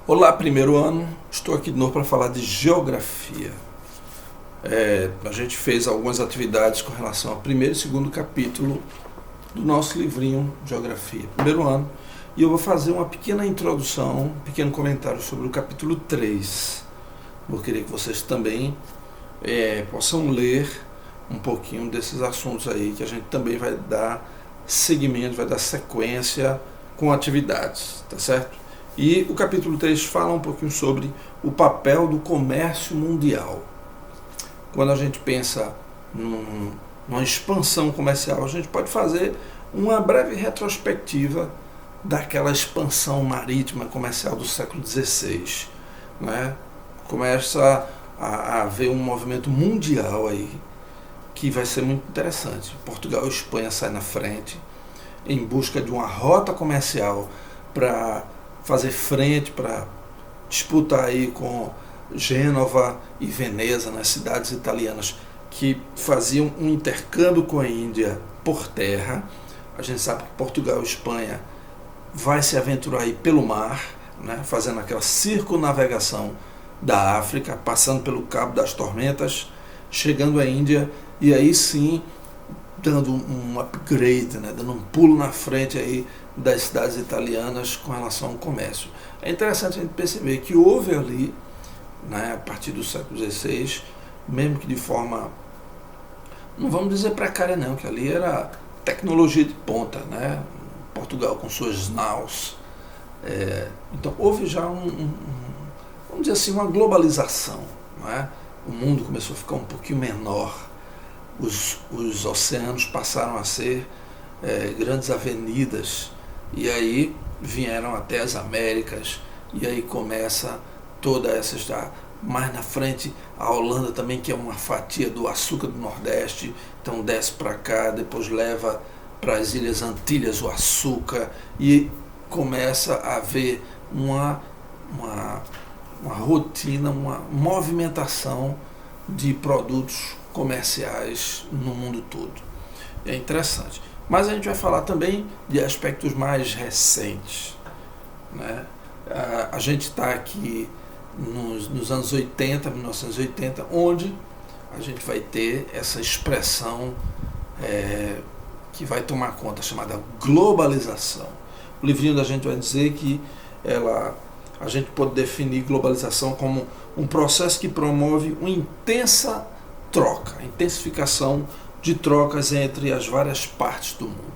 Olá, primeiro ano, estou aqui de novo para falar de geografia. A gente fez algumas atividades com relação ao primeiro e segundo capítulo do nosso livrinho Geografia, primeiro ano, e eu vou fazer uma pequena introdução, um pequeno comentário sobre o capítulo 3. Vou querer que vocês também possam ler um pouquinho desses assuntos aí, que a gente também vai dar seguimento, vai dar sequência com atividades, tá certo? E o capítulo 3 fala um pouquinho sobre o papel do comércio mundial. Quando a gente pensa numa expansão comercial, a gente pode fazer uma breve retrospectiva daquela expansão marítima comercial do século XVI. Né? Começa a haver um movimento mundial aí, que vai ser muito interessante. Portugal e Espanha saem na frente, em busca de uma rota comercial para fazer frente, para disputar aí com Gênova e Veneza, nas cidades italianas que faziam um intercâmbio com a Índia por terra. A gente sabe que Portugal e Espanha vai se aventurar aí pelo mar, né, fazendo aquela circunnavegação da África, passando pelo Cabo das Tormentas, chegando à Índia e aí sim dando um upgrade, né, dando um pulo na frente aí das cidades italianas com relação ao comércio. É interessante a gente perceber que houve ali, né, a partir do século XVI, mesmo que de forma, não vamos dizer precária não, que ali era tecnologia de ponta, né? Portugal com suas naus. Então houve já vamos dizer assim, uma globalização, né? O mundo começou a ficar um pouquinho menor, os oceanos passaram a ser grandes avenidas, e aí vieram até as Américas, e aí começa toda essa história. Mais na frente, a Holanda também, que é uma fatia do açúcar do Nordeste, então desce para cá, depois leva para as Ilhas Antilhas o açúcar, e começa a haver uma rotina, uma movimentação de produtos comerciais no mundo todo. É interessante. Mas a gente vai falar também de aspectos mais recentes. Né? A gente está aqui nos anos 80, 1980, onde a gente vai ter essa expressão que vai tomar conta, chamada globalização. O livrinho da gente vai dizer que a gente pode definir globalização como um processo que promove uma intensa troca, intensificação de trocas entre as várias partes do mundo.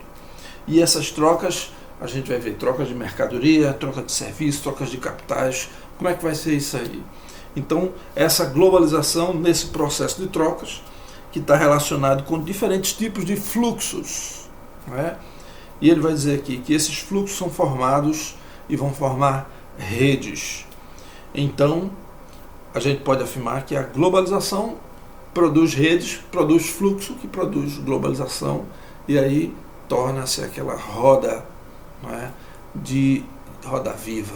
E essas trocas, a gente vai ver trocas de mercadoria, troca de serviços, trocas de capitais. Como é que vai ser isso aí? Então, essa globalização nesse processo de trocas, que está relacionado com diferentes tipos de fluxos. Né? E ele vai dizer aqui que esses fluxos são formados e vão formar redes. Então, a gente pode afirmar que a globalização produz redes, produz fluxo, que produz globalização, e aí torna-se aquela roda, não é, de roda viva,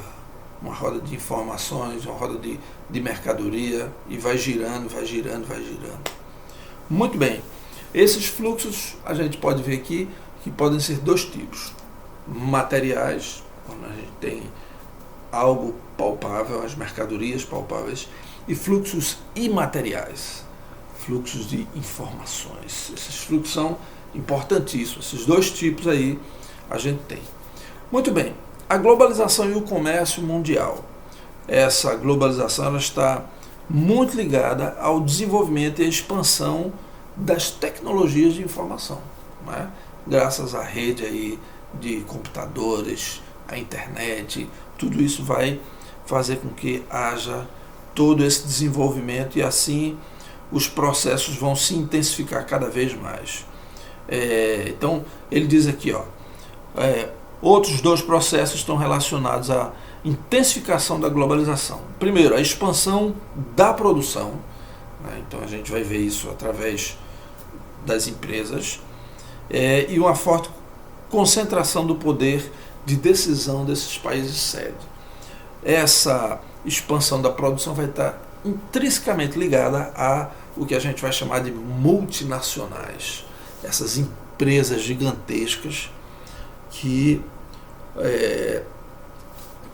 uma roda de informações, uma roda de mercadoria, e vai girando, vai girando, vai girando. Muito bem, esses fluxos a gente pode ver aqui que podem ser dois tipos: materiais, quando a gente tem algo palpável, as mercadorias palpáveis, e fluxos imateriais, fluxos de informações. Esses fluxos são importantíssimos. Esses dois tipos aí a gente tem. Muito bem, a globalização e o comércio mundial. Essa globalização ela está muito ligada ao desenvolvimento e à expansão das tecnologias de informação. Né? Graças à rede aí de computadores, a internet, tudo isso vai fazer com que haja todo esse desenvolvimento, e assim os processos vão se intensificar cada vez mais. Então, ele diz aqui, outros dois processos estão relacionados à intensificação da globalização. Primeiro, a expansão da produção, né? Então a gente vai ver isso através das empresas, e uma forte concentração do poder de decisão desses países sede. Essa expansão da produção vai estar intrinsecamente ligada a o que a gente vai chamar de multinacionais, essas empresas gigantescas que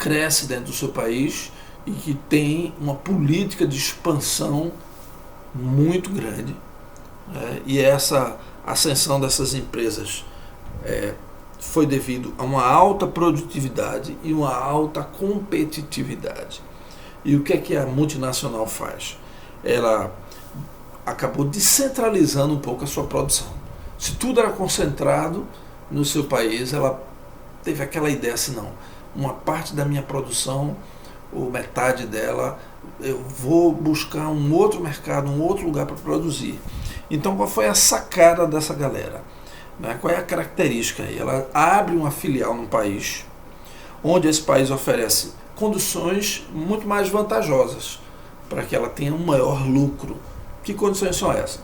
cresce dentro do seu país e que tem uma política de expansão muito grande, e essa ascensão dessas empresas foi devido a uma alta produtividade e uma alta competitividade. E o que a multinacional faz? Ela acabou descentralizando um pouco a sua produção. Se tudo era concentrado no seu país, ela teve aquela ideia assim, não, uma parte da minha produção, ou metade dela, eu vou buscar um outro mercado, um outro lugar para produzir. Então, qual foi a sacada dessa galera? Qual é a característica aí? Ela abre uma filial num país, onde esse país oferece condições muito mais vantajosas para que ela tenha um maior lucro. Que condições são essas?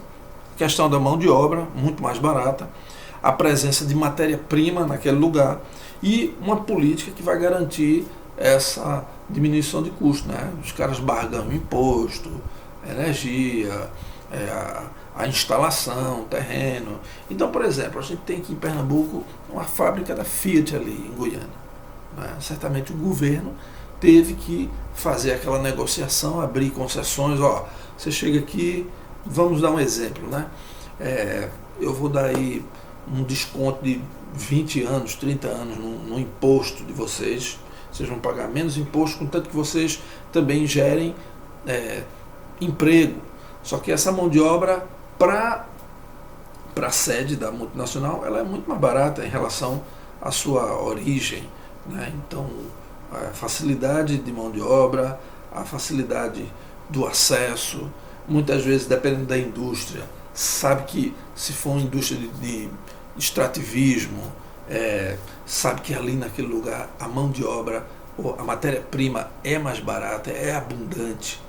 A questão da mão de obra, muito mais barata, a presença de matéria-prima naquele lugar e uma política que vai garantir essa diminuição de custo. Os caras barganham imposto, energia, a instalação, terreno. Então, por exemplo, a gente tem aqui em Pernambuco uma fábrica da Fiat ali em Goiânia. Certamente o governo teve que fazer aquela negociação, abrir concessões. Você chega aqui, vamos dar um exemplo, eu vou dar aí um desconto de 20 anos, 30 anos no imposto de vocês. Vocês vão pagar menos imposto, contanto que vocês também gerem emprego. Só que essa mão de obra para a sede da multinacional, ela é muito mais barata em relação à sua origem. Então, a facilidade de mão de obra, a facilidade do acesso, muitas vezes, dependendo da indústria, sabe que se for uma indústria de extrativismo, sabe que ali naquele lugar a mão de obra, a matéria-prima é mais barata, é abundante.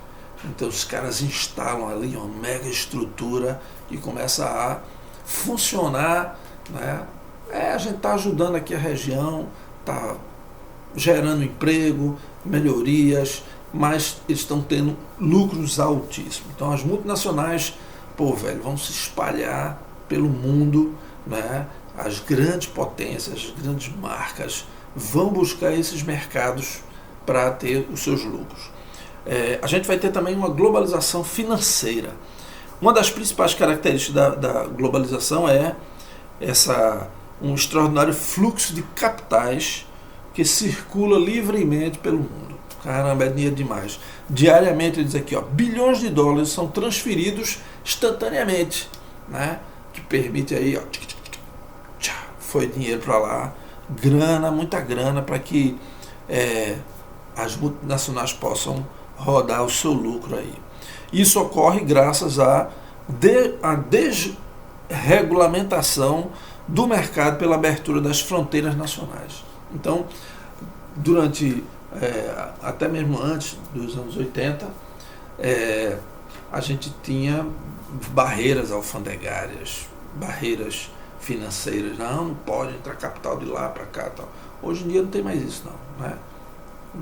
Então os caras instalam ali uma mega estrutura e começa a funcionar. A gente está ajudando aqui a região, está gerando emprego, melhorias, mas eles estão tendo lucros altíssimos. Então as multinacionais, vão se espalhar pelo mundo, as grandes potências, as grandes marcas vão buscar esses mercados para ter os seus lucros. A gente vai ter também uma globalização financeira. Uma das principais características da globalização é um extraordinário fluxo de capitais que circula livremente pelo mundo. Caramba, é dinheiro demais. Diariamente, ele diz aqui, bilhões de dólares são transferidos instantaneamente, que permite aí, foi dinheiro para lá, grana, muita grana, para que as multinacionais possam rodar o seu lucro aí. Isso ocorre graças à desregulamentação do mercado pela abertura das fronteiras nacionais. Então, durante, até mesmo antes dos anos 80, a gente tinha barreiras alfandegárias, barreiras financeiras. Não pode entrar capital de lá para cá. Tal. Hoje em dia não tem mais isso, não.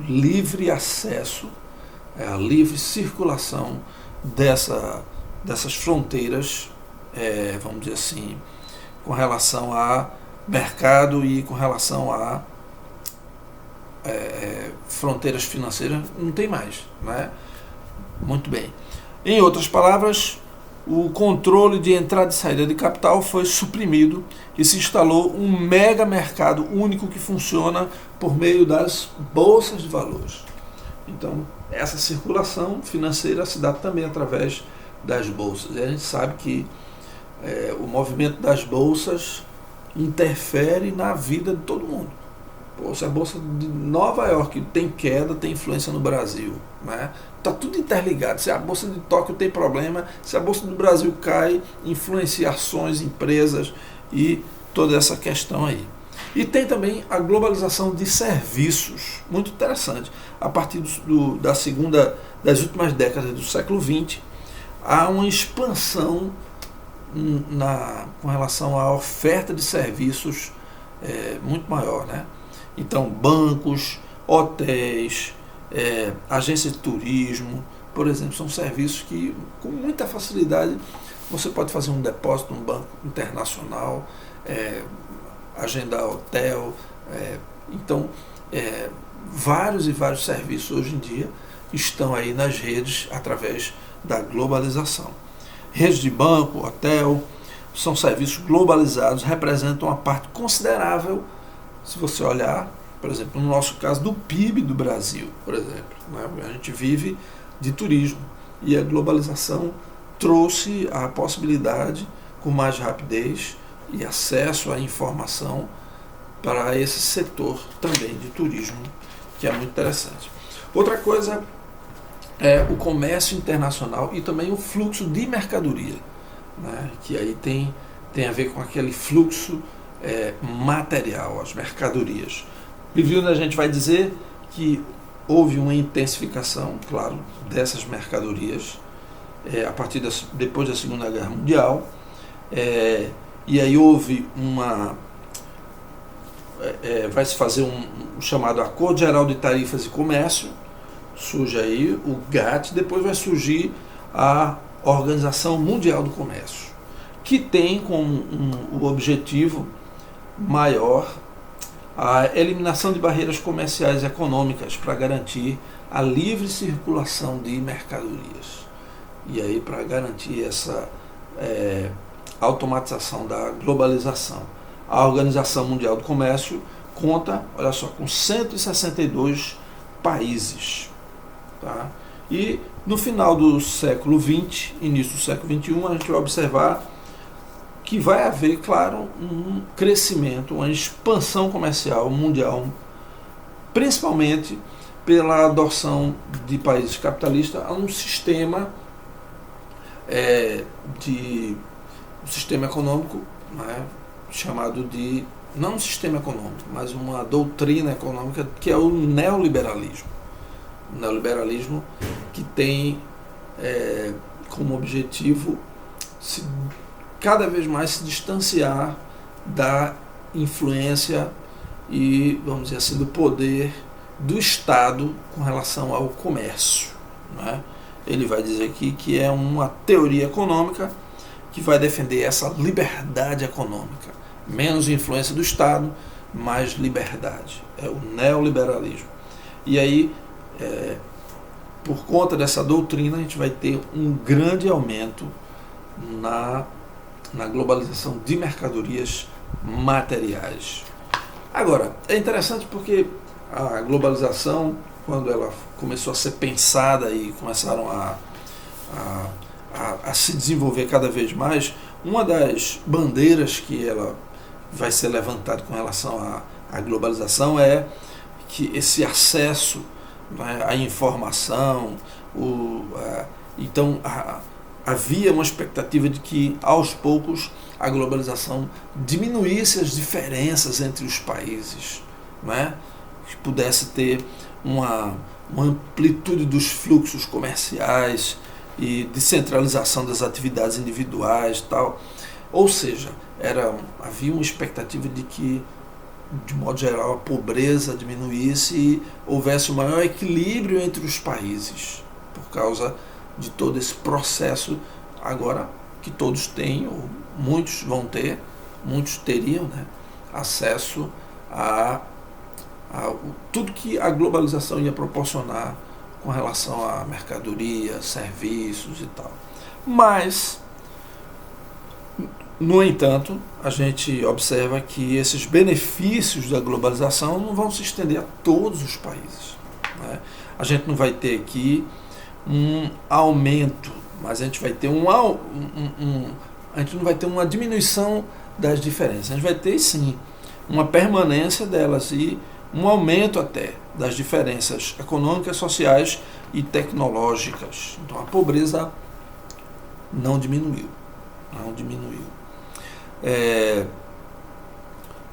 Livre acesso, a livre circulação dessas fronteiras, vamos dizer assim, com relação a mercado e com relação a fronteiras financeiras, não tem mais. Muito bem. Em outras palavras, o controle de entrada e saída de capital foi suprimido e se instalou um mega mercado único que funciona por meio das bolsas de valores. Então, essa circulação financeira se dá também através das bolsas. E a gente sabe que o movimento das bolsas interfere na vida de todo mundo. Se a bolsa de Nova York tem queda, tem influência no Brasil. Está tudo interligado. Se a bolsa de Tóquio tem problema, se a bolsa do Brasil cai, influencia ações, empresas e toda essa questão aí. E tem também a globalização de serviços, muito interessante. A partir das últimas décadas do século XX, há uma expansão com relação à oferta de serviços muito maior. Então, bancos, hotéis, agências de turismo, por exemplo, são serviços que, com muita facilidade, você pode fazer um depósito num banco internacional, agendar hotel. Então, vários e vários serviços hoje em dia estão aí nas redes através da globalização. Redes de banco, hotel, são serviços globalizados, representam uma parte considerável, se você olhar, por exemplo, no nosso caso, do PIB do Brasil, por exemplo. Né? A gente vive de turismo e a globalização trouxe a possibilidade, com mais rapidez e acesso à informação, para esse setor também de turismo, que é muito interessante. Outra coisa é o comércio internacional e também o fluxo de mercadoria, né? Que aí tem a ver com aquele fluxo material, as mercadorias. Livro a gente vai dizer que houve uma intensificação, claro, dessas mercadorias a partir depois da Segunda Guerra Mundial, e aí houve vai se fazer um chamado Acordo Geral de Tarifas e Comércio, surge aí o GATT, depois vai surgir a Organização Mundial do Comércio, que tem como o objetivo maior a eliminação de barreiras comerciais e econômicas para garantir a livre circulação de mercadorias. E aí para garantir essa automatização da globalização. A Organização Mundial do Comércio conta, olha só, com 162 países. Tá? E no final do século XX, início do século XXI, a gente vai observar que vai haver, claro, um crescimento, uma expansão comercial mundial, principalmente pela adoção de países capitalistas a um sistema um sistema econômico, né, chamado de, não um sistema econômico, mas uma doutrina econômica, que é o neoliberalismo. O neoliberalismo que tem como objetivo cada vez mais se distanciar da influência e, vamos dizer assim, do poder do Estado com relação ao comércio. Né? Ele vai dizer aqui que é uma teoria econômica que vai defender essa liberdade econômica. Menos influência do Estado, mais liberdade. É o neoliberalismo. E aí, por conta dessa doutrina, a gente vai ter um grande aumento na globalização de mercadorias materiais. Agora, é interessante porque a globalização, quando ela começou a ser pensada e começaram a se desenvolver cada vez mais, uma das bandeiras que ela vai ser levantada com relação à globalização é que esse acesso, né, à informação, então havia uma expectativa de que aos poucos a globalização diminuísse as diferenças entre os países, né, que pudesse ter uma amplitude dos fluxos comerciais e descentralização das atividades individuais e tal. Ou seja, havia uma expectativa de que, de modo geral, a pobreza diminuísse e houvesse um maior equilíbrio entre os países, por causa de todo esse processo agora que todos têm, ou muitos vão ter, muitos teriam, né, acesso a tudo que a globalização ia proporcionar com relação a mercadoria, serviços e tal. Mas, no entanto, a gente observa que esses benefícios da globalização não vão se estender a todos os países. Né? A gente não vai ter aqui um aumento, mas a gente vai ter a gente não vai ter uma diminuição das diferenças. A gente vai ter, sim, uma permanência delas e um aumento até das diferenças econômicas, sociais e tecnológicas. Então a pobreza não diminuiu.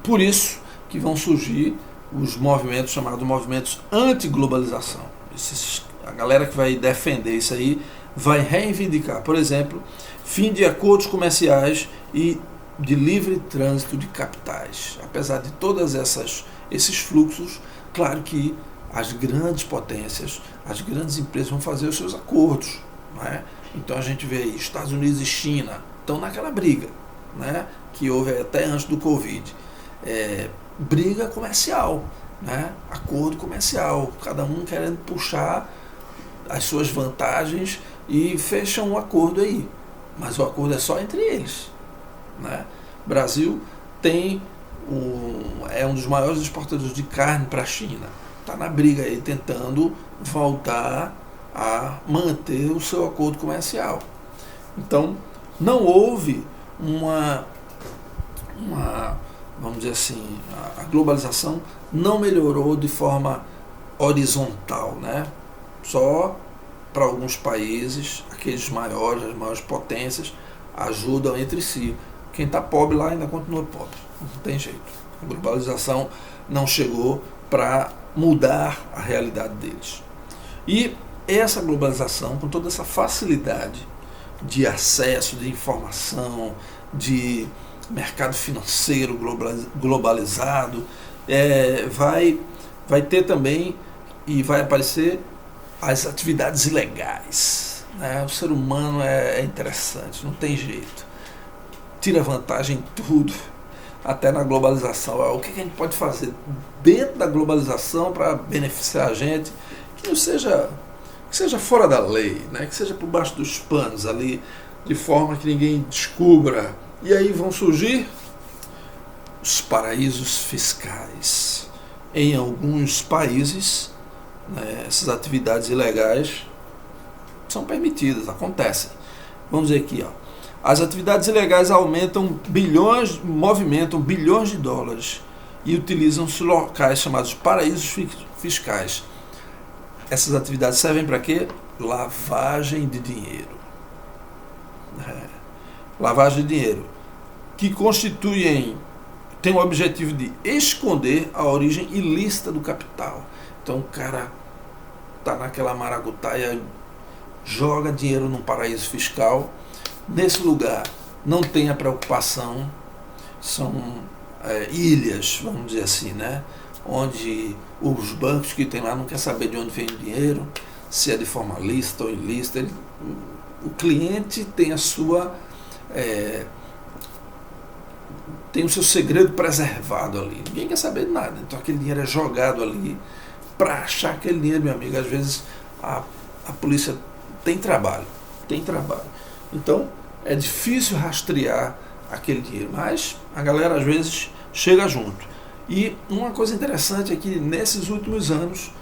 Por isso que vão surgir os movimentos chamados movimentos anti-globalização. A galera que vai defender isso aí vai reivindicar, por exemplo, fim de acordos comerciais e de livre trânsito de capitais. Apesar de todas esses fluxos, claro que as grandes potências, as grandes empresas vão fazer os seus acordos. Né? Então a gente vê aí, Estados Unidos e China estão naquela briga, né, que houve até antes do Covid. Briga comercial. né? Acordo comercial, cada um querendo puxar as suas vantagens e fecham um acordo aí, mas o acordo é só entre eles, né? O Brasil é um dos maiores exportadores de carne para a China, está na briga aí tentando voltar a manter o seu acordo comercial. Então não houve vamos dizer assim, a globalização não melhorou de forma horizontal, né? Só para alguns países, aqueles maiores, as maiores potências, ajudam entre si. Quem está pobre lá ainda continua pobre, não tem jeito. A globalização não chegou para mudar a realidade deles. E essa globalização, com toda essa facilidade de acesso, de informação, de mercado financeiro globalizado, vai ter também e vai aparecer as atividades ilegais, né? O ser humano é interessante, não tem jeito, tira vantagem em tudo, até na globalização. O que a gente pode fazer dentro da globalização para beneficiar a gente, que não seja, que seja fora da lei, né? Que seja por baixo dos panos ali, de forma que ninguém descubra. E aí vão surgir os paraísos fiscais. Em alguns países, né, essas atividades ilegais são permitidas, acontecem. Vamos dizer aqui, ó, as atividades ilegais movimentam bilhões de dólares e utilizam-se locais chamados paraísos fiscais. Essas atividades servem para quê? Lavagem de dinheiro. Lavagem de dinheiro, que tem o objetivo de esconder a origem ilícita do capital. Então o cara está naquela maracutaia, joga dinheiro num paraíso fiscal. Nesse lugar não tem a preocupação, são ilhas, vamos dizer assim, né? Onde os bancos que tem lá não querem saber de onde vem o dinheiro, se é de forma lícita ou ilícita. O cliente tem a sua tem o seu segredo preservado ali. Ninguém quer saber de nada. Então aquele dinheiro é jogado ali. Para achar aquele dinheiro, meu amigo, às vezes a polícia tem trabalho. Então é difícil rastrear aquele dinheiro, mas a galera às vezes chega junto. E uma coisa interessante é que nesses últimos anos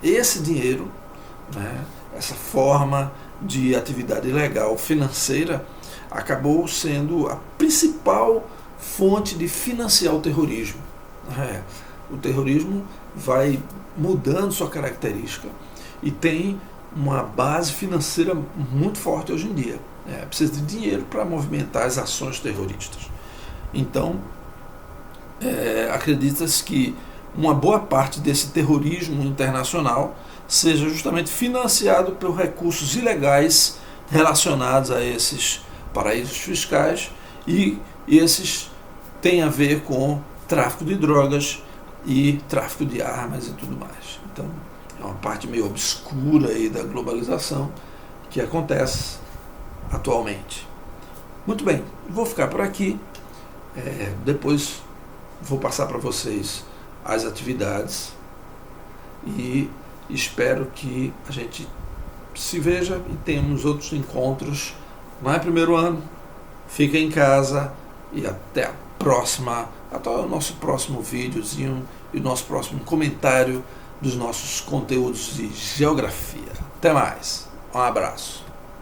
esse dinheiro, né, essa forma de atividade ilegal financeira acabou sendo a principal fonte de financiar o terrorismo. O terrorismo vai mudando sua característica e tem uma base financeira muito forte hoje em dia. Precisa de dinheiro para movimentar as ações terroristas. Então, acredita-se que uma boa parte desse terrorismo internacional seja justamente financiado por recursos ilegais relacionados a esses paraísos fiscais, e esses têm a ver com tráfico de drogas e tráfico de armas e tudo mais. Então é uma parte meio obscura aí da globalização que acontece atualmente. Muito bem, vou ficar por aqui, depois vou passar para vocês as atividades e espero que a gente se veja e tenhamos outros encontros. Não é primeiro ano, fica em casa e até o nosso próximo videozinho e o nosso próximo comentário dos nossos conteúdos de geografia. Até mais, um abraço.